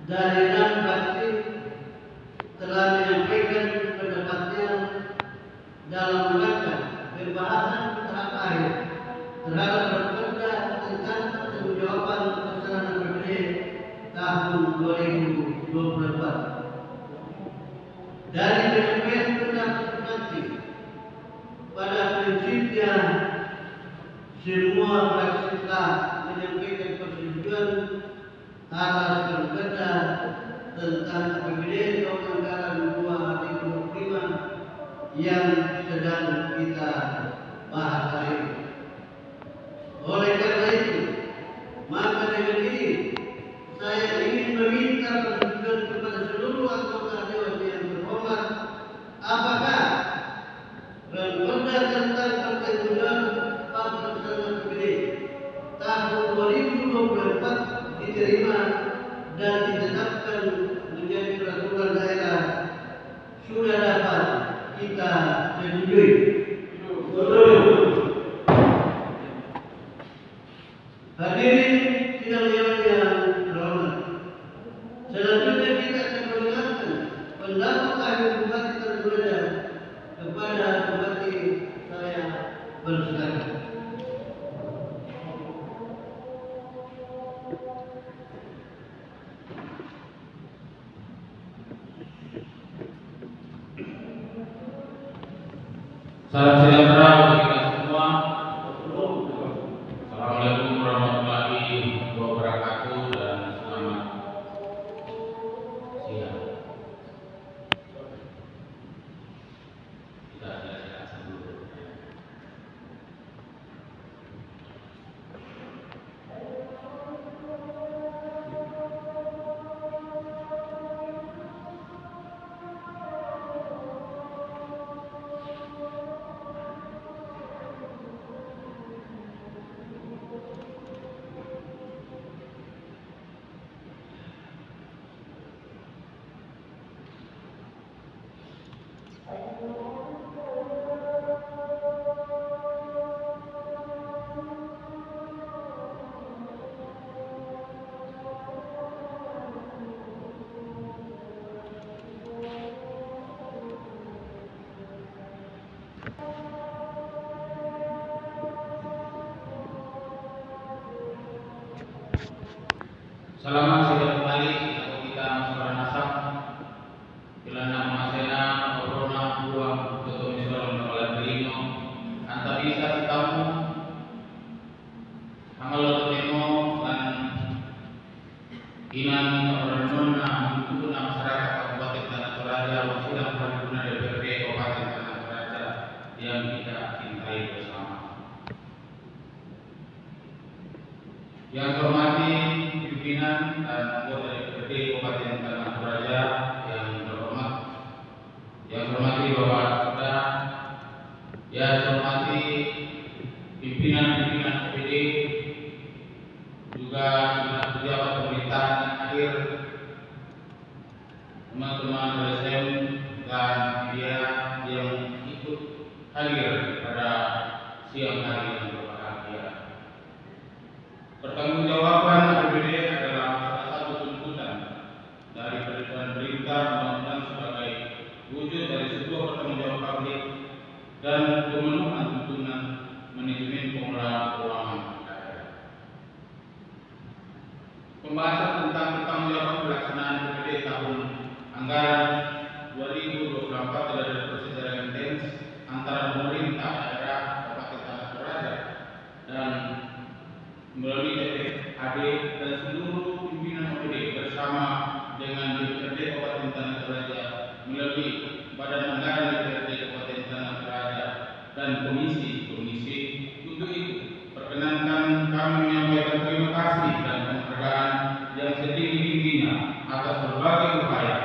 dari 6 fraksi telah menyampaikan pendapatnya dalam rangka pembahasan tahap akhir terhadap perda tentang pertanggungjawaban pelaksanaan APBD tahun 2024. Dari penyampaian pendapat fraksi, pada prinsipnya semua fraksi telah menyampaikan persetujuan atas perda tentang APBD tahun anggaran 2025 yang sedang kita bahas hari ini. Oleh karena itu, maka dengan ini saya ingin meminta persetujuan kepada seluruh anggota dewan yang terhormat, apakah perda tentang pertanggungjawaban pelaksanaan APBD tahun 2024 diterima dan ditetapkan menjadi peraturan daerah sudah dapat kita setujui. Hadirin sidang dewan yang terhormat, selanjutnya kita akan mendengarkan pendapat ahli bupati Tanah Toraja kepada bupati saya bersilakan. Salam sejahtera bagi kita semua. Assalamualaikum warahmatullahi wabarakatuh dan selamat siang. Kita silakan dulu. Selamat siang kembali atau kita Musyawarah Nasab bila nama Masena Corona 2 Ketua Musyawarah Kepala Berino Anta bisa sitamu Amal Temo dan Inan Ornona Untuk masyarakat Kabupaten Tanah Toraja Sidang Paripurna DPRD Kabupaten Tanah Toraja yang kita cintai bersama. Yang hormati pimpinan dan anggota DPRD Kabupaten Tanah Toraja yang terhormat, yang hormati Bapak Kapolda, yang hormati pimpinan APBD, juga pejabat pemerintahan akhir, teman-teman LSM dan media yang ikut hadir pada siang hari yang berbahagia. Pertanggungjawaban APBD adalah salah satu tuntutan dari peraturan perintah undang-undang sebagai wujud dari sebuah pertanggungjawaban publik dan pemenuhan tuntunan manajemen pengelolaan keuangan daerah. Pembahasan tentang pertanggungjawaban pelaksanaan APBD tahun anggaran 2024 telah dilakukan secara intens antara pemerintah daerah Kabupaten Tanah Toraja dan melalui DPRD dan seluruh pimpinan APBD bersama dengan DPRD Kabupaten Tanah Toraja melalui Badan Anggaran DPRD Kabupaten Tanah Toraja dan komisi-komisi. Untuk itu, perkenankan kami menyampaikan terima kasih dan penghargaan yang setinggi-tingginya atas berbagai upaya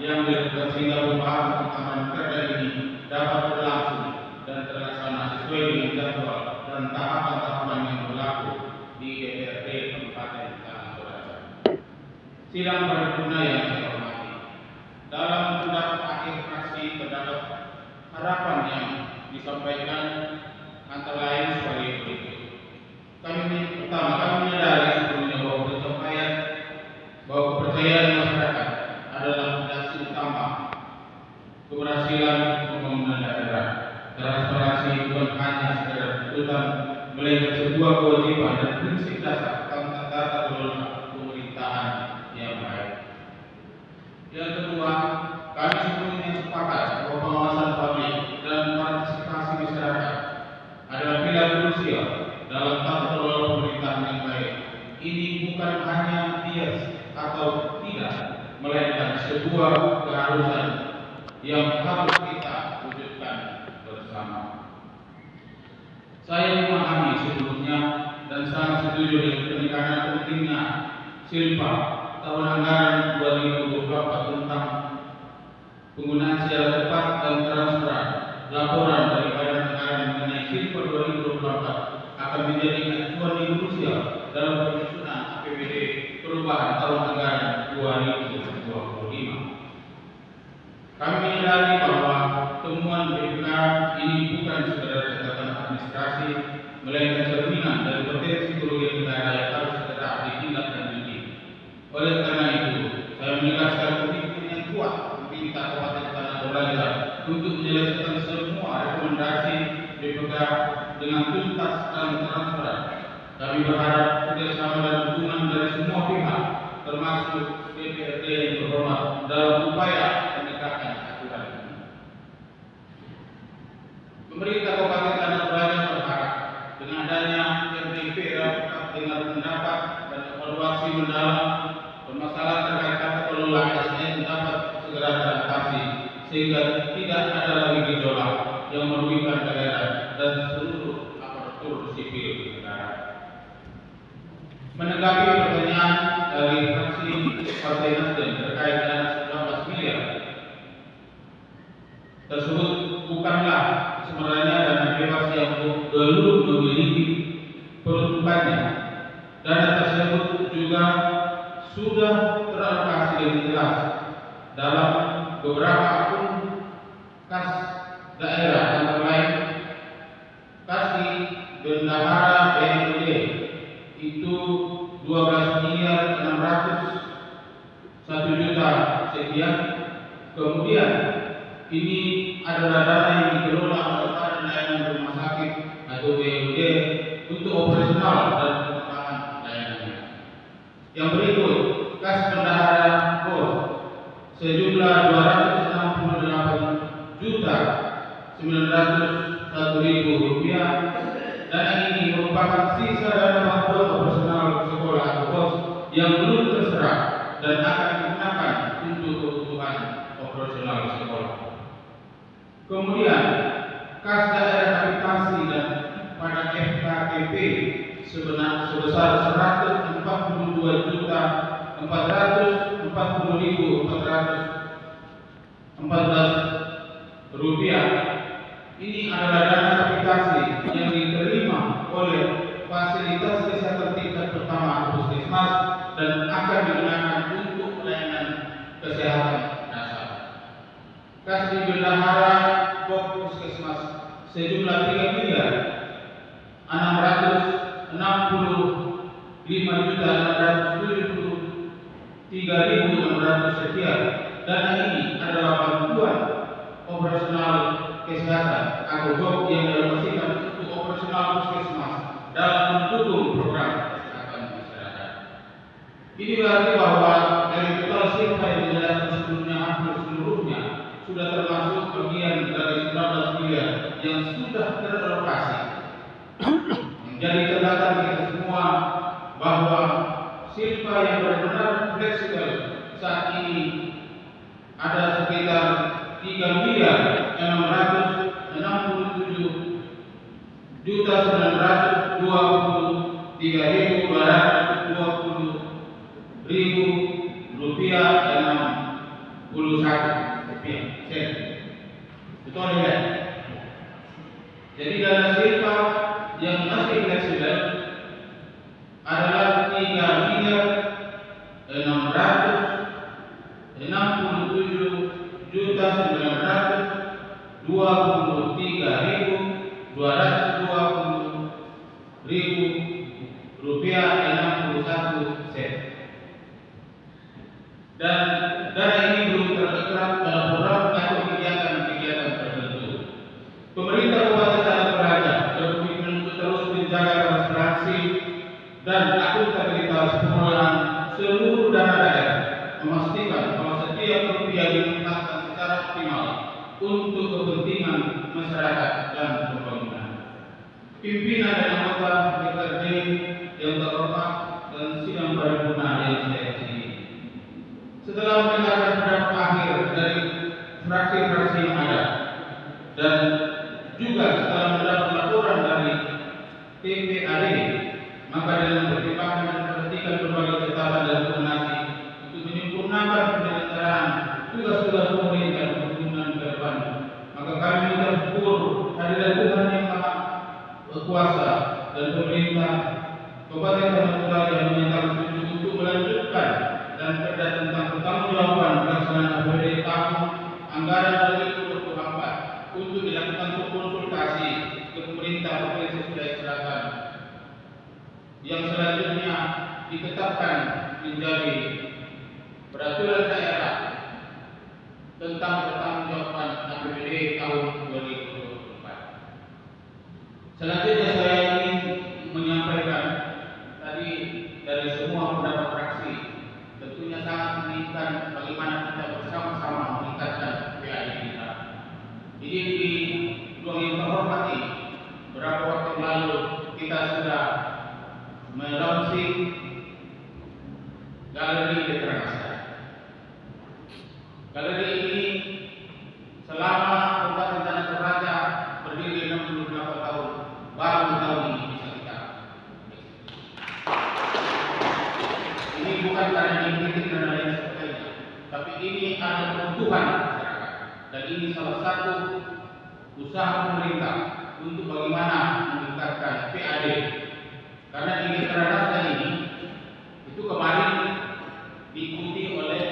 yang dilakukan sehingga pembahasan tentang perda ini dapat berlangsung dan terlaksana sesuai dengan jadwal dan tahapan-tahapan yang berlaku di DPRD Kabupaten Tanah Toraja. Sidang paripurna yang saya hormati, dalam pendapat akhir fraksi terdapat harapan yang disampaikan antara lain sebagai berikut. Kami menyadari sebelumnya bahwa kepercayaan sebuah keharusan yang harus kita wujudkan bersama. Saya memahami sebelumnya dan sangat setuju dengan penekanan pentingnya Silpa tahun anggaran 2024 tentang penggunaan secara tepat dan transparan laporan dari Badan Anggaran mengenai Silpa 2024 akan menjadi acuan Indonesia dalam penyusunan APBD perubahan tahun anggaran 2025. Kami menyadari bahwa temuan BPK ini bukan sekedar catatan administrasi, melainkan cerminan dari potensi kerugian negara yang harus segera ditindaklanjuti. Oleh karena itu, saya menegaskan komitmen yang kuat meminta Kabupaten Tanah Toraja untuk menyelesaikan semua rekomendasi BPK dengan tuntas dan transparan. Kami berharap kerjasama dan dukungan dari semua pihak, termasuk DPRD yang terhormat, dalam upaya penegakan aturan ini. Pemerintah Kabupaten Tanah Toraja berharap dengan adanya RDP dapat dengar pendapat dan evaluasi mendalam permasalahan terkait tata kelola ASN dapat segera teratasi sehingga tidak ada lagi gejolak yang merugikan daerah dan seluruh aparatur sipil negara. Menanggapi pertanyaan dari fraksi Partai Nasdem terkait dana 19 miliar tersebut bukanlah sebenarnya dana bebas yang belum memiliki peruntukannya. Dana tersebut juga sudah teralokasi dengan jelas dalam beberapa akun kas daerah, antara lain kas di Bendahara BNPB itu 12 miliar 601 juta sekian. Kemudian ini adalah dana yang dikelola oleh Badan Layanan Rumah Sakit atau BLD untuk operasional dan pengembangan layanannya. Yang berikut, kas bendahara BOS sejumlah 268 juta 901.000 rupiah. Dana ini merupakan sisa dana bantuan operasional sekolah atau BOS yang belum terserah dan akan digunakan untuk kebutuhan operasional sekolah. Kemudian, kas daerah kapitasi dan pada FKTP sebesar 142.440.414 rupiah. Ini adalah dana kapitasi yang diterima oleh fasilitas kesehatan tingkat pertama atau puskesmas dan akan digunakan untuk pelayanan kesehatan dasar. Kas di bendahara puskesmas sejumlah 3 miliar 665.673.600 sekian. Dana ini adalah bantuan operasional kesehatan atau BOP yang dialokasikan untuk operasional puskesmas dalam mendukung program kesehatan masyarakat. Ini berarti bahwa dari total Silpa yang dijelaskan sebelumnya hampir seluruhnya sudah termasuk bagian dari 19 miliar yang sudah teralokasi. Menjadi catatan kita semua bahwa Silpa yang benar-benar fleksibel saat ini ada sekitar 3 miliar 677.923.220 rupiah dan 61 rupiah sen. Betul ya? Jadi dana Silpa yang masih fleksibel adalah 3 miliar 697.923.220 rupiah 61 sen. Dan dana ini belum terdekat dalam program atau kegiatan-kegiatan tertentu. Pemerintah Kabupaten Tanah Toraja berkomitmen untuk terus menjaga transparansi dan akuntabilitas pengelolaan seluruh dana daerah, memastikan bahwa setiap rupiah dimanfaatkan secara optimal untuk kepentingan masyarakat dan pembangunan. Pimpinan dan anggota DPRD yang terhormat dan sidang paripurna yang saya hormati. Setelah mendengarkan pendapat administrasi yang ada. Dan juga setelah mendapat laporan dari TPAD, maka dalam pertimbangan dan memperhatikan berbagai ketetapan dan koordinasi untuk menyempurnakan penyelenggaraan tugas-tugas pemerintah pembangunan ke depan, maka kami bersyukur hadirat Tuhan yang Maha Kuasa dan pemerintah Kabupaten Tanah Toraja yang menyatakan setuju untuk melanjutkan dan perda tentang pertanggungjawaban pelaksanaan APBD tahun anggaran 2024 untuk dilakukan konsultasi ke pemerintah Provinsi Sulawesi Selatan yang selanjutnya ditetapkan menjadi peraturan daerah tentang pertanggungjawaban APBD tahun 2024. Selanjutnya saya ingin menyampaikan tadi dari semua pendapat fraksi tentunya sangat menginginkan bagaimana kita bersama-sama meningkatkan PAD kita. Jadi di ruang yang terhormati, beberapa waktu lalu kita sudah melaunching galeri Dekranasda. Galeri ini selama Kabupaten Tanah Toraja berdiri 68 tahun, baru tahun ini bisa kita. Ini bukan karena dikritik dan lain sebagainya, tapi ini ada kebutuhan masyarakat. Dan ini salah satu usaha pemerintah untuk bagaimana meningkatkan PAD. Karena di Dekranasda ini itu kemarin diikuti oleh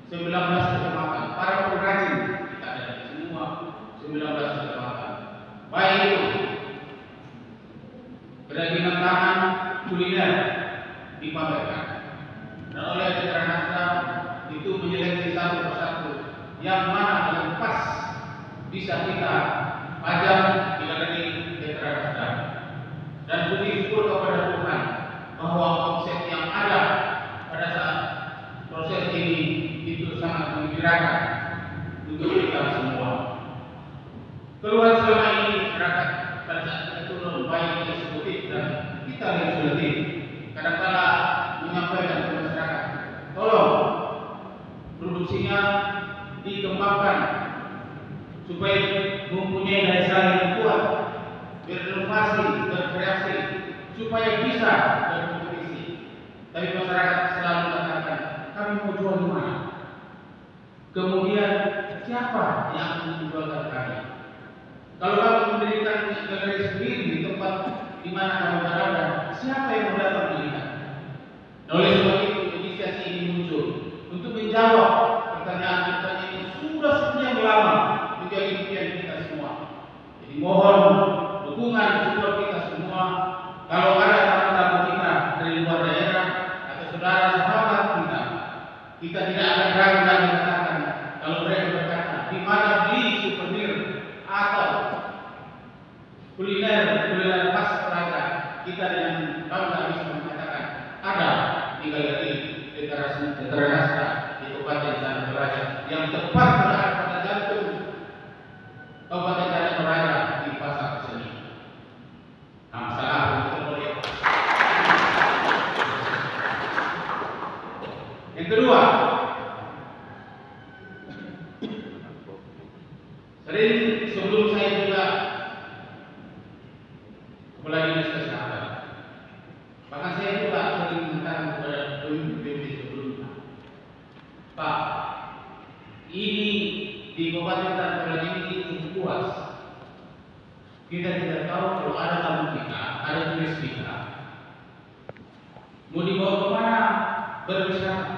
19 kecamatan. Para pengrajin kita ada di semua 19 kecamatan. Baik itu kerajinan tangan, kuliner dipamerkan. Dan oleh Dekranasda itu menyeleksi satu persatu yang mana yang pas bisa kita pajang di galeri Dekranasda. Dan puji syukur kepada Tuhan bahwa konsep yang ada pada saat proses ini itu sangat menggembirakan untuk kita semua. Keluhan selama ini masyarakat pada saat kita turun baik eksekutif dan kita legislatif kadang-kala menyampaikan kepada masyarakat, tolong produksinya dikembangkan supaya mempunyai daya saing yang kuat, berinovasi, berkreasi, supaya bisa berkompetisi. Tapi masyarakat selalu mengatakan, kami mau jual di mana? Kemudian siapa yang akan menjualkan kami? Kalau kami mendirikan galeri sendiri di tempat di mana kami berada, siapa yang mau datang melihat? Oleh sebab itu inisiasi ini muncul untuk menjawab pertanyaan-pertanyaan yang sudah sekian lama menjadi impian kita semua. Jadi mohon dukungan support kita semua. Kalau ada tamu-tamu kita dari luar daerah atau saudara sahabat kita tidak akan ragu lagi mengatakan kalau mereka berkata di mana beli souvenir atau kuliner khas Toraja, kita dengan bangga bisa mengatakan ada di galeri Dekranasda di Kabupaten Tanah Toraja yang tepat berada pada jantung Kabupaten Tanah Toraja di Pasar Seni. Salam untuk mulia. Yang kedua, sering sebelum saya juga kepala dinas kesehatan, bahkan saya juga sering mengatakan kepada pemimpin sebelumnya, Pak, ini di Kabupaten Tanah Toraja ini cukup puas. Kita tidak tahu kalau ada tamu kita, ada turis kita, mau dibawa ke mana berwisata.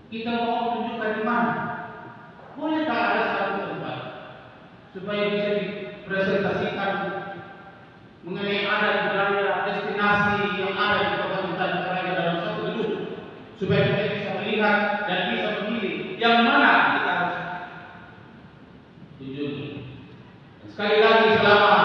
Kita mau tunjukkan di mana. Bolehkah ada satu tempat supaya bisa dipresentasikan mengenai adat budaya destinasi yang ada di Kabupaten Tanah Toraja dalam satu gedung, supaya kita bisa melihat dan bisa memilih yang mana kita harus tunjuki. Sekali lagi selama